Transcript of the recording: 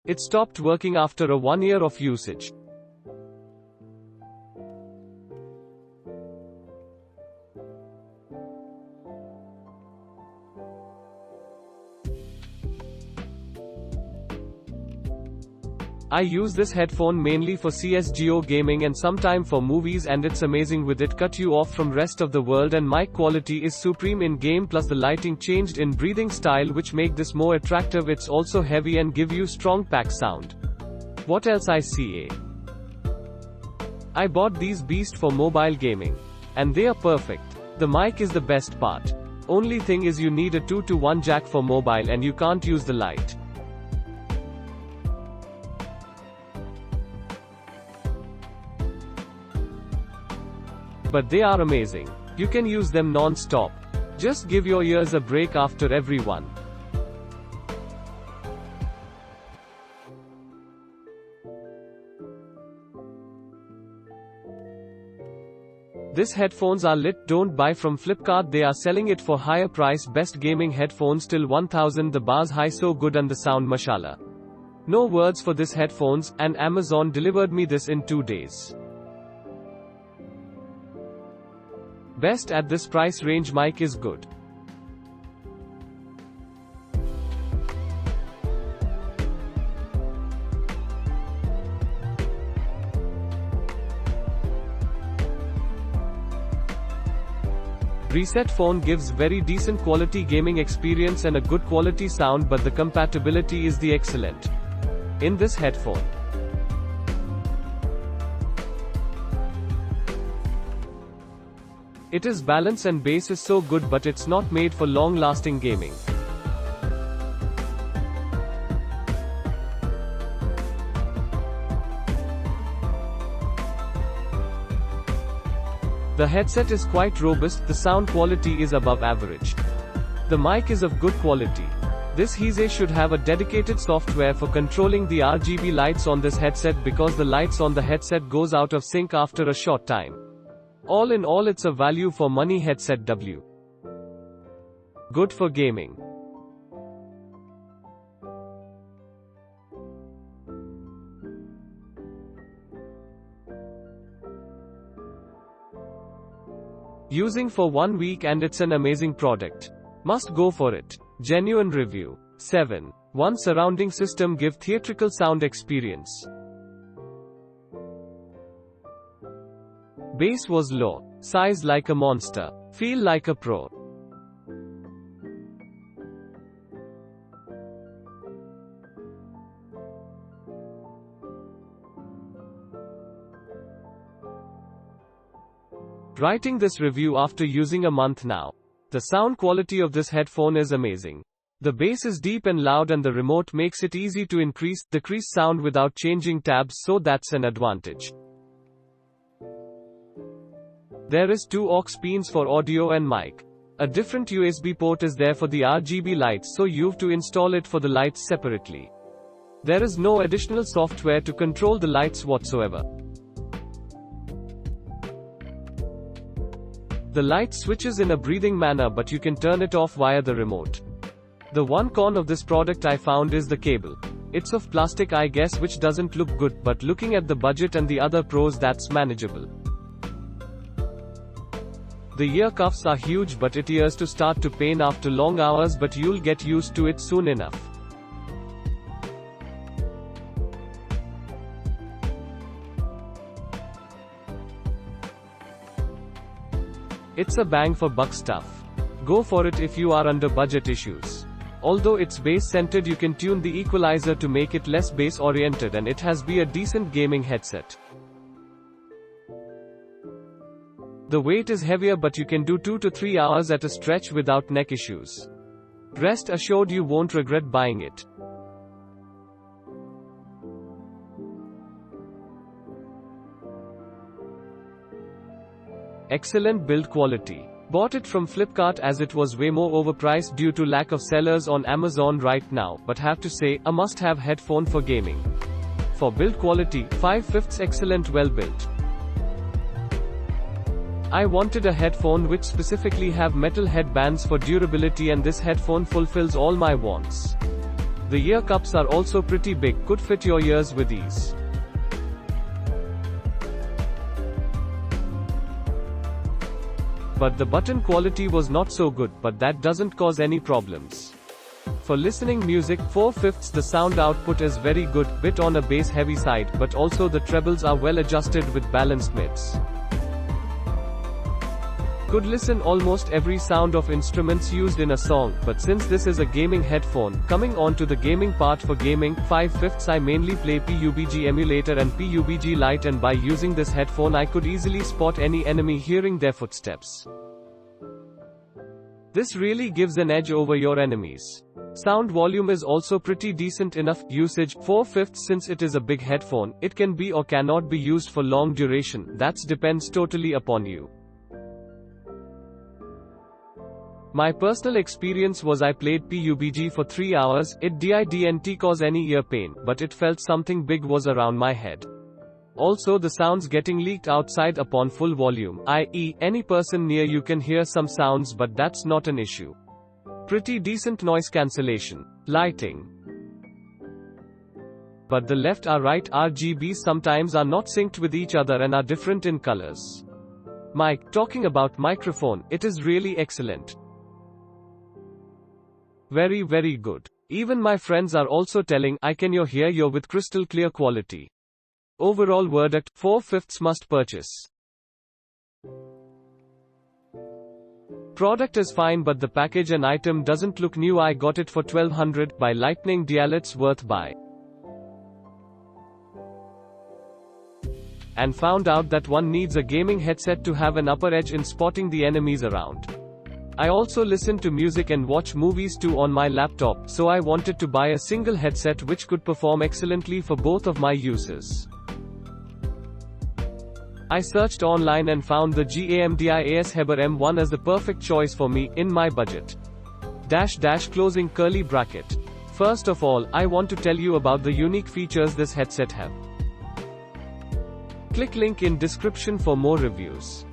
It stopped working after 1 year of usage. I use this headphone mainly for CSGO gaming and sometime for movies, and it's amazing with it cut you off from rest of the world, and mic quality is supreme in game, plus the lighting changed in breathing style which make this more attractive. It's also heavy and give you strong pack sound. What else I see? I bought these beast for mobile gaming. And they are perfect. The mic is the best part. Only thing is you need a 2-to-1 jack for mobile and you can't use the light. But they are amazing. You can use them non-stop. Just give your ears a break after every one. These headphones are lit. Don't buy from Flipkart, they are selling it for higher price. Best gaming headphones till 1000. The bars high, so good, and the sound mashallah. No words for this headphones, and Amazon delivered me this in 2 days. Best at this price range. Mic is good. Reset phone gives very decent quality gaming experience and a good quality sound, but the compatibility is the excellent in this headphone. It is balance and bass is so good, but it's not made for long-lasting gaming. The headset is quite robust, the sound quality is above average. The mic is of good quality. This Heeze should have a dedicated software for controlling the RGB lights on this headset, because the lights on the headset goes out of sync after a short time. All in all, it's a value for money headset. Good for gaming. Using for 1 week and it's an amazing product. Must go for it. Genuine review. 7. 1 surrounding system give theatrical sound experience. Bass was low. Size like a monster. Feel like a pro. Writing this review after using a month now. The sound quality of this headphone is amazing. The bass is deep and loud, and the remote makes it easy to increase, decrease sound without changing tabs, so that's an advantage. There is 2 aux pins for audio and mic. A different USB port is there for the RGB lights, so you've to install it for the lights separately. There is no additional software to control the lights whatsoever. The light switches in a breathing manner, but you can turn it off via the remote. The one con of this product I found is the cable. It's of plastic, I guess, which doesn't look good, but looking at the budget and the other pros, that's manageable. The ear cuffs are huge, but it ears to start to pain after long hours, but you'll get used to it soon enough. It's a bang for buck stuff. Go for it if you are under budget issues. Although it's bass centered, you can tune the equalizer to make it less bass oriented, and it has be a decent gaming headset. The weight is heavier, but you can do 2 to 3 hours at a stretch without neck issues. Rest assured you won't regret buying it. Excellent build quality. Bought it from Flipkart as it was way more overpriced due to lack of sellers on Amazon right now, but have to say, a must-have headphone for gaming. For build quality, 5/5 excellent, well built. I wanted a headphone which specifically have metal headbands for durability, and this headphone fulfills all my wants. The ear cups are also pretty big, could fit your ears with ease. But the button quality was not so good, but that doesn't cause any problems. For listening music, 4/5 the sound output is very good, bit on a bass heavy side, but also the trebles are well adjusted with balanced mids. Could listen almost every sound of instruments used in a song, but since this is a gaming headphone, coming on to the gaming part for gaming, 5/5 I mainly play PUBG Emulator and PUBG Lite, and by using this headphone I could easily spot any enemy hearing their footsteps. This really gives an edge over your enemies. Sound volume is also pretty decent enough. Usage, 4/5 since it is a big headphone, it can be or cannot be used for long duration, that depends totally upon you. My personal experience was I played PUBG for 3 hours, it didn't cause any ear pain, but it felt something big was around my head. Also the sounds getting leaked outside upon full volume, i.e., any person near you can hear some sounds, but that's not an issue. Pretty decent noise cancellation. Lighting. But the left or right RGBs sometimes are not synced with each other and are different in colors. Mic. Talking about microphone, it is really excellent. Very good. Even my friends are also telling, I can hear you with crystal clear quality. Overall verdict, 4/5 must purchase. Product is fine, but the package and item doesn't look new. I got it for 1200 by Lightning Dialet's worth buy. And found out that one needs a gaming headset to have an upper edge in spotting the enemies around. I also listen to music and watch movies too on my laptop, so I wanted to buy a single headset which could perform excellently for both of my uses. I searched online and found the GAMDI ASHeber M1 as the perfect choice for me, in my budget. Closing curly bracket. First of all, I want to tell you about the unique features this headset have. Click link in description for more reviews.